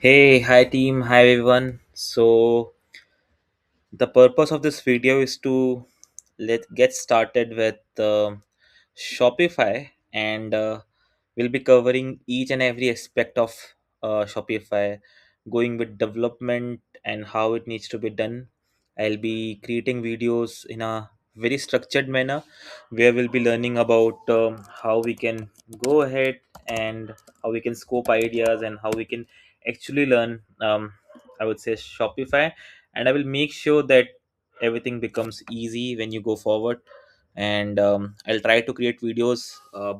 Hey, hi team, hi everyone. The purpose of this video is to let get started with Shopify, and we'll be covering each and every aspect of Shopify, going with development and how it needs to be done. I'll be creating videos in a very structured manner where we'll be learning about how we can go ahead and how we can scope ideas and how we can actually learn, I would say, Shopify. And I will make sure that everything becomes easy when you go forward. And I'll try to create videos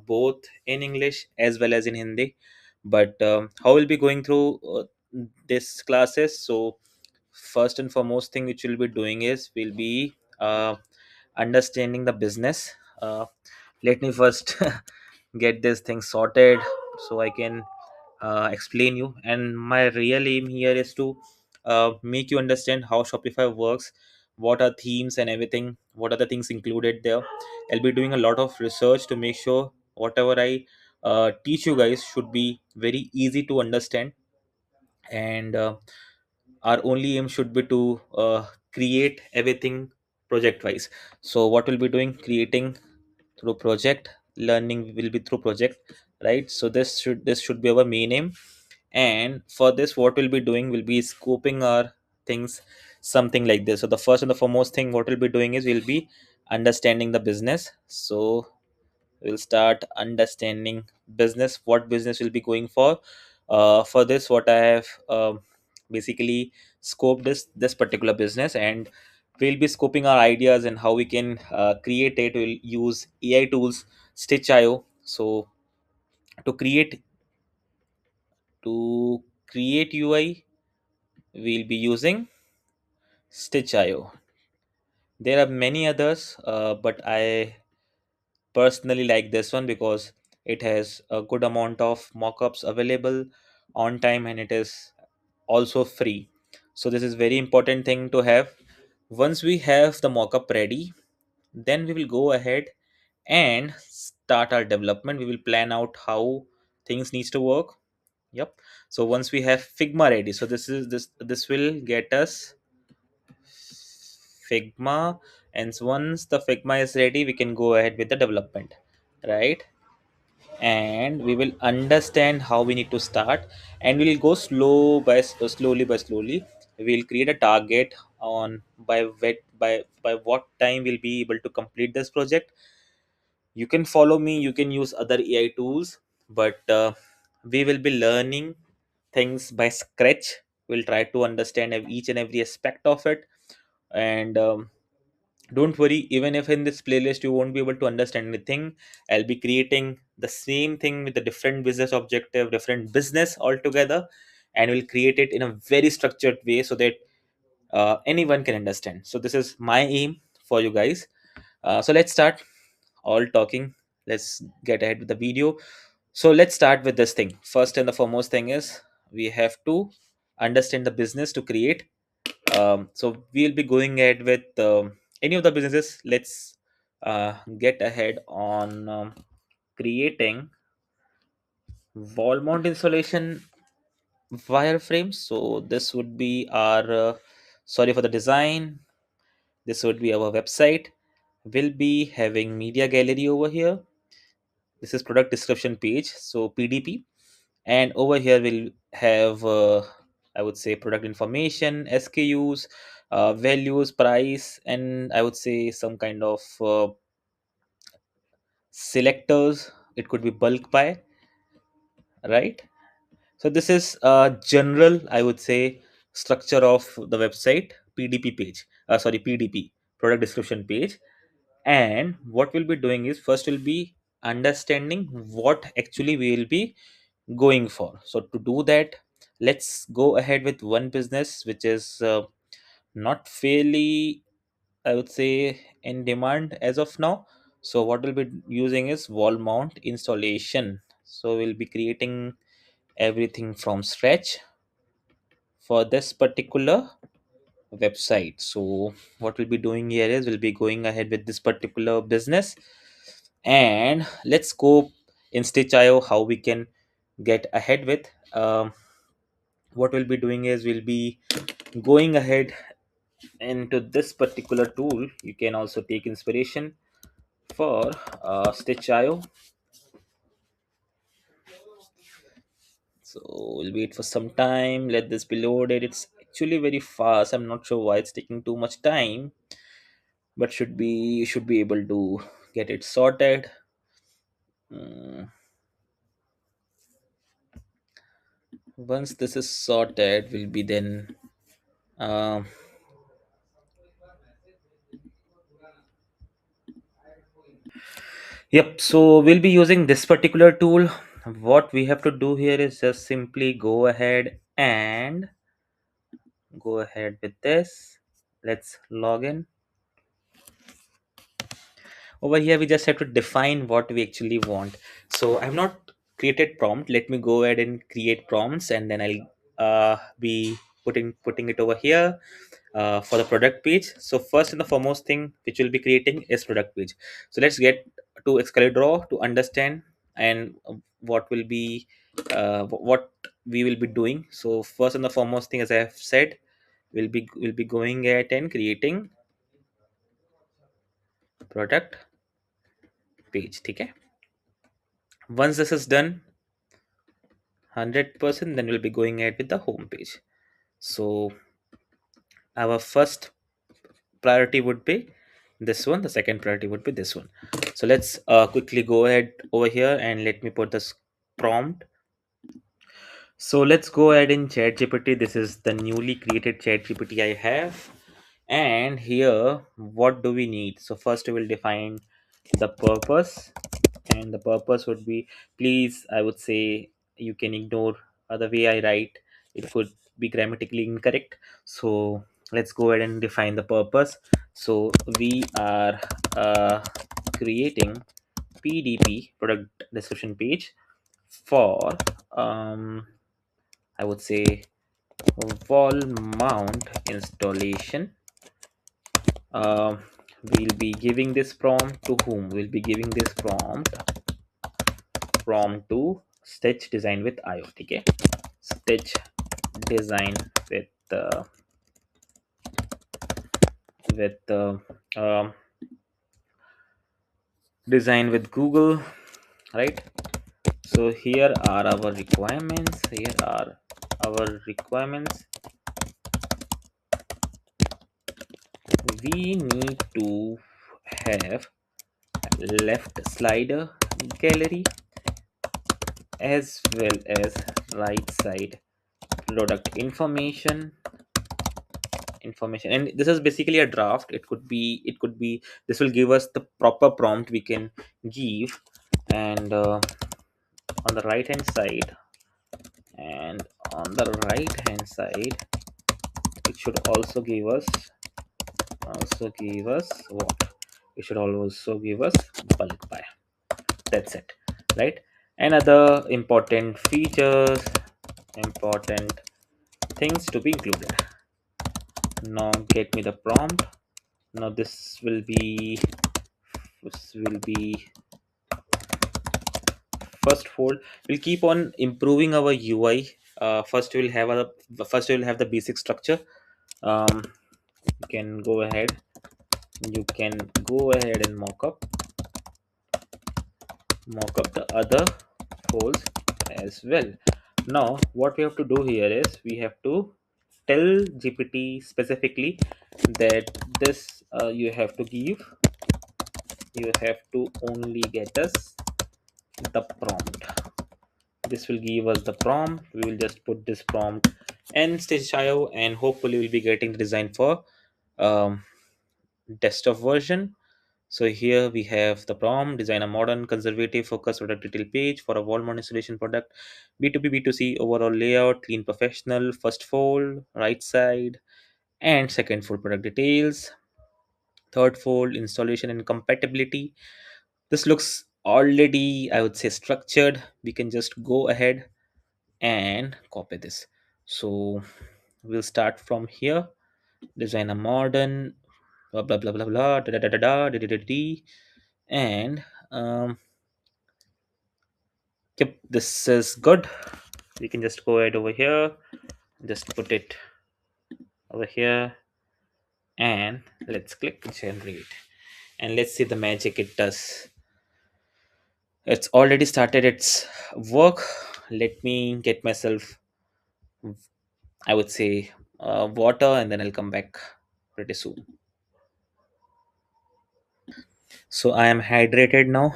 both in English as well as in Hindi. But how we'll be going through this classes. So first and foremost thing which we'll be doing is we'll be understanding the business. Let me first get this thing sorted so I can explain you. And my real aim here is to make you understand how Shopify works, what are themes and everything, what are the things included there. I'll be doing a lot of research to make sure whatever I teach you guys should be very easy to understand. And our only aim should be to create everything project wise. So what we'll be doing, creating through project, learning will be through project, right? So this should be our main aim. And for this, what we'll be doing will be scoping our things, something like this. So the first and the foremost thing what we'll be doing is we'll be understanding the business. So we'll start understanding business, what business will be going for this, what I have basically scoped this particular business. And we'll be scoping our ideas and how we can create it. We'll use AI tools, Stitch.io. So to create to create UI, we'll be using Stitch.io. There are many others, but I personally like this one because it has a good amount of mockups available on time, and it is also free. So this is very important thing to have. Once we have the mockup ready, then we will go ahead and start our development. We will plan out how things needs to work. Yep. So once we have Figma ready, so this will get us Figma, and once the Figma is ready, we can go ahead with the development, right? And we will understand how we need to start, and we'll go slowly by slowly. We'll create a target on by what time we'll be able to complete this project. You can follow me, you can use other AI tools, but we will be learning things by scratch. We'll try to understand each and every aspect of it. And don't worry, even if in this playlist you won't be able to understand anything, I'll be creating the same thing with a different business objective, different business altogether, and we'll create it in a very structured way so that anyone can understand. So this is my aim for you guys. So let's start all talking. Let's get ahead with the video. So let's start with this thing. First and the foremost thing is we have to understand the business to create. So we'll be going ahead with any of the businesses. Let's get ahead on creating wall mount installation wireframes. So this would be our sorry for the design. This would be our website. We'll be having media gallery over here. This is product description page, so PDP. And over here we'll have I would say product information, SKUs, values, price, and I would say some kind of selectors. It could be bulk buy, right? So this is a general, I would say, structure of the website. PDP page, sorry, PDP, product description page. And what we'll be doing is first we'll be understanding what actually we will be going for. So to do that, let's go ahead with one business which is not fairly, I would say, in demand as of now. So what we'll be using is wall mount installation. So we'll be creating everything from scratch for this particular website. So what we'll be doing here is we'll be going ahead with this particular business, and let's go in Stitch.io how we can get ahead with. What we'll be doing is we'll be going ahead into this particular tool. You can also take inspiration for Stitch.io. So we'll wait for some time. Let this be loaded. It's actually very fast. I'm not sure why it's taking too much time, but should be able to get it sorted. Mm, Once this is sorted, we'll be then. Um, yep. So we'll be using this particular tool. What we have to do here is just simply go ahead with this. Let's log in. Over here we just have to define what we actually want. So I've not created prompt. Let me go ahead and create prompts, and then I'll be putting it over here for the product page. So first and the foremost thing which we'll be creating is product page. So let's get to Excalibur to understand and what will be what we will be doing. So first and the foremost thing, as I have said, we'll be going ahead and creating product page. Okay. Once this is done 100%, then we'll be going ahead with the home page. So our first priority would be this one, the second priority would be this one. So let's quickly go ahead over here and let me put this prompt. So let's go ahead in ChatGPT. This is the newly created ChatGPT I have. And here, what do we need? So first we will define the purpose, and the purpose would be, please, I would say you can ignore the way I write. It could be grammatically incorrect. So let's go ahead and define the purpose. So we are creating PDP, product description page, for I would say wall mount installation. We'll be giving this prompt to whom? We'll be giving this prompt to Stitch Design with IO. Okay, Stitch Design with with um, Design with Google, right? So here are our requirements. Here are our requirements. We need to have left slider gallery as well as right side product information. And this is basically a draft. It could be this will give us the proper prompt we can give. And on the right hand side and on the right hand side it should also give us what? It should also give us bulk buy. That's it, right? And other important things to be included. Now get me the prompt. Now this will be first fold. We'll keep on improving our UI. First we'll have the basic structure. You can go ahead and mock up the other folds as well. Now what we have to do here is we have to tell GPT specifically that this you have to only get us the prompt. This will give us the prompt. We will just put this prompt and Stitch.io, and hopefully we'll be getting the design for um, desktop version. So here we have the prompt: design a modern, conservative, focused product detail page for a Walmart installation product, B2B, B2C, overall layout, clean, professional, first fold, right side, and second fold product details, third fold installation and compatibility. This looks already, I would say, structured. We can just go ahead and copy this. So we'll start from here. Design a modern, blah blah blah blah blah, da da da da da da da da da, and yep, this is good. We can just go ahead over here. Just put it over here and let's click generate, and let's see the magic it does. It's already started its work. Let me get myself, I would say, water, and then I'll come back pretty soon. So I am hydrated now.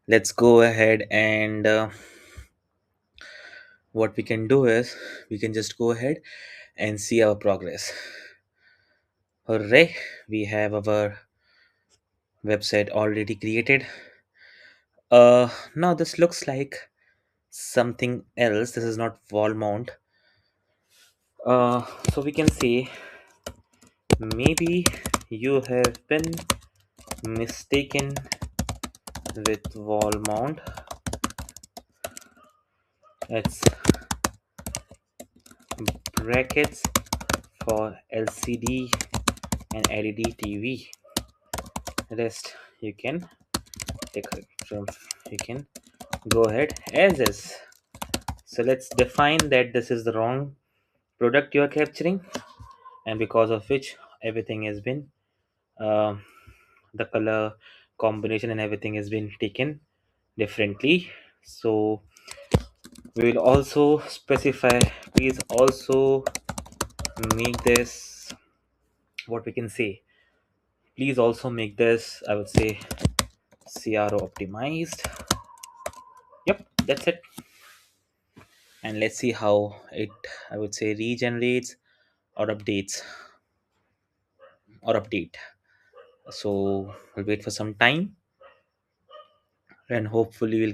Let's go ahead and what we can do is we can just go ahead and see our progress. Hooray! We have our website already created. Now this looks like something else. This is not wall mount. So we can say maybe you have been mistaken with wall mount. It's brackets for LCD and LED TV. Rest you can take it from, you can go ahead as is. So let's define that this is the wrong product you are capturing, and because of which everything has been um the color combination and everything has been taken differently. So we will also specify, please also make this, what we can say, please also make this, I would say, CRO optimized. Yep, that's it. And let's see how it, I would say, regenerates or updates or update. So we'll wait for some time, and hopefully we'll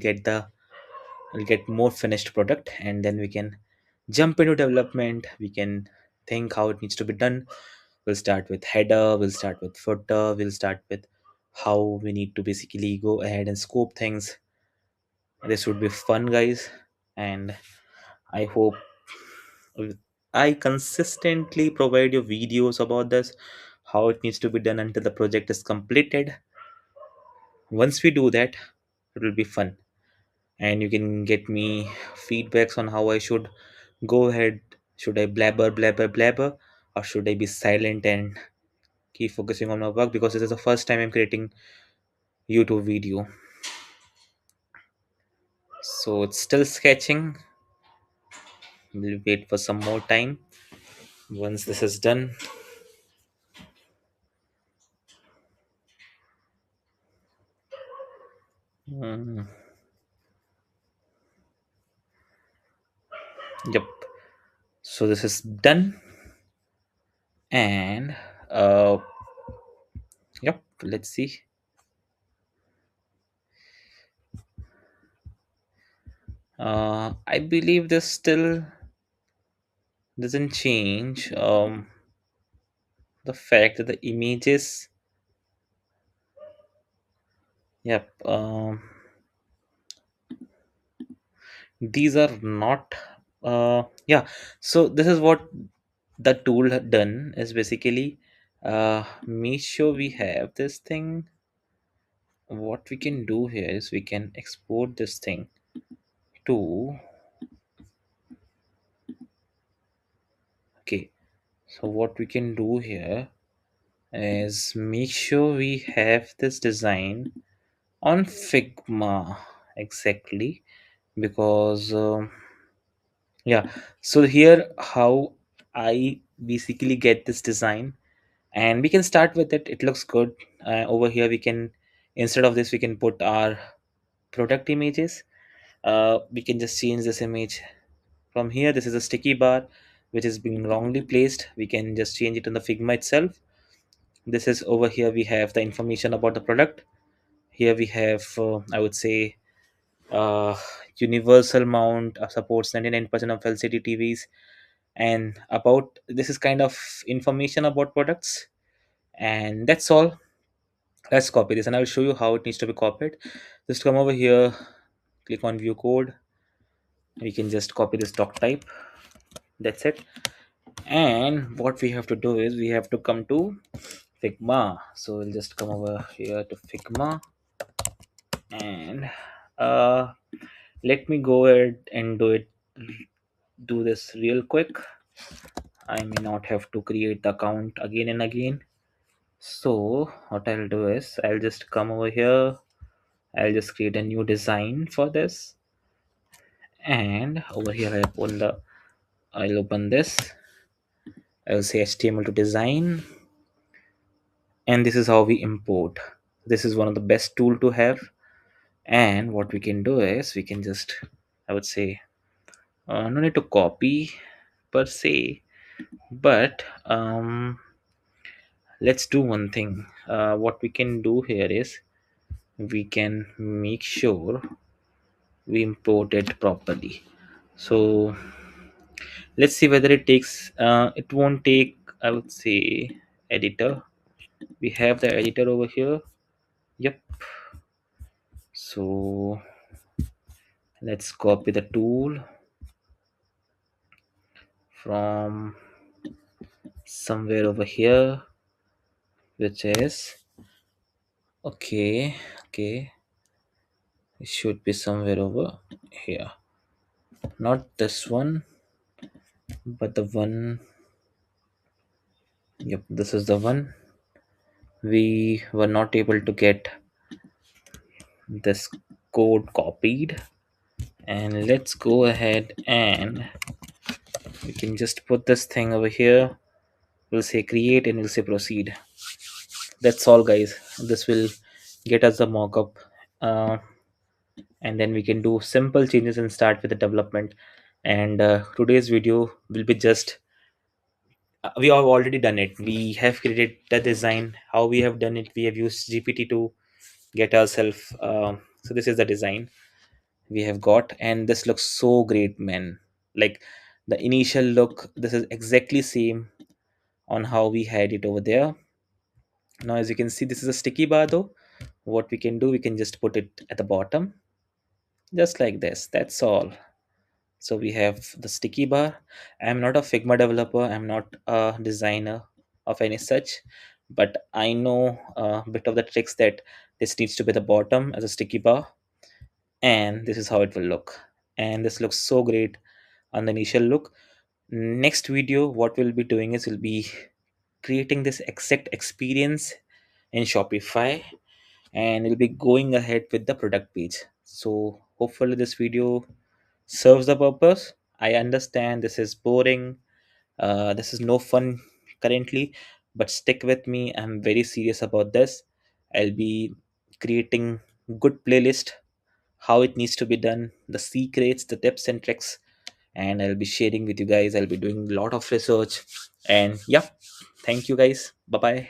get more finished product, and then we can jump into development. We can think how it needs to be done. We'll start with header, we'll start with footer, we'll start with how we need to basically go ahead and scope things. This would be fun, guys, and I hope I consistently provide you videos about this, how it needs to be done until the project is completed. Once we do that, it will be fun, and you can get me feedbacks on how I should go ahead. Should I blabber, or should I be silent and keep focusing on my work? Because this is the first time I'm creating YouTube video, so it's still sketching. We'll wait for some more time. Once this is done, mm, yep. So this is done, and uh, yep. Let's see. I believe this still doesn't change the fact that the images, yep, these are not yeah. So this is what the tool had done is basically make sure we have this thing. What we can do here is we can export this thing to, okay, so what we can do here is make sure we have this design on Figma, exactly, because yeah. So here how I basically get this design, and we can start with it. It looks good. Over here we can, instead of this, we can put our product images. We can just change this image from here. This is a sticky bar which is being wrongly placed. We can just change it in the Figma itself. This is over here, we have the information about the product. Here we have I would say uh, universal mount supports 99% of LCD TVs, and about this is kind of information about products, and that's all. Let's copy this, and I'll show you how it needs to be copied. Just come over here, click on view code. We can just copy this doc type. That's it. And what we have to do is we have to come to Figma. So we'll just come over here to Figma, and uh, let me go ahead and do this real quick. I may not have to create the account again and again. So what I'll do is I'll just come over here. I'll just create a new design for this, and over here I'll open this. I'll say HTML to design, and this is how we import. This is one of the best tool to have. And what we can do is we can just, I would say, no need to copy per se, but let's do one thing. What we can do here is we can make sure we import it properly. So let's see whether it takes. It won't take, I would say, editor. We have the editor over here. Yep. So let's copy the tool from somewhere over here, which is okay. It should be somewhere over here. Not this one, but the one. Yep, this is the one. We were not able to get this code copied, and let's go ahead and we can just put this thing over here. We'll say create and we'll say proceed. That's all, guys. This will get us the mockup, uh, and then we can do simple changes and start with the development. And today's video will be just, we have already done it. We have created the design. How we have done it, we have used GPT to get ourselves, so this is the design we have got, and this looks so great, man. Like the initial look, this is exactly same on how we had it over there. Now as you can see, this is a sticky bar though. What we can do, we can just put it at the bottom, just like this. That's all. So we have the sticky bar. I'm not a Figma developer, I'm not a designer of any such, but I know a bit of the tricks that this needs to be the bottom as a sticky bar, and this is how it will look. And this looks so great on the initial look. Next video, what we'll be doing is we'll be creating this exact experience in Shopify, and we'll be going ahead with the product page. So hopefully this video serves the purpose. I understand this is boring, this is no fun currently, but stick with me. I'm very serious about this. I'll be creating good playlist, how it needs to be done, the secrets, the tips and tricks, and I'll be sharing with you guys. I'll be doing a lot of research, and yeah, thank you guys. Bye bye.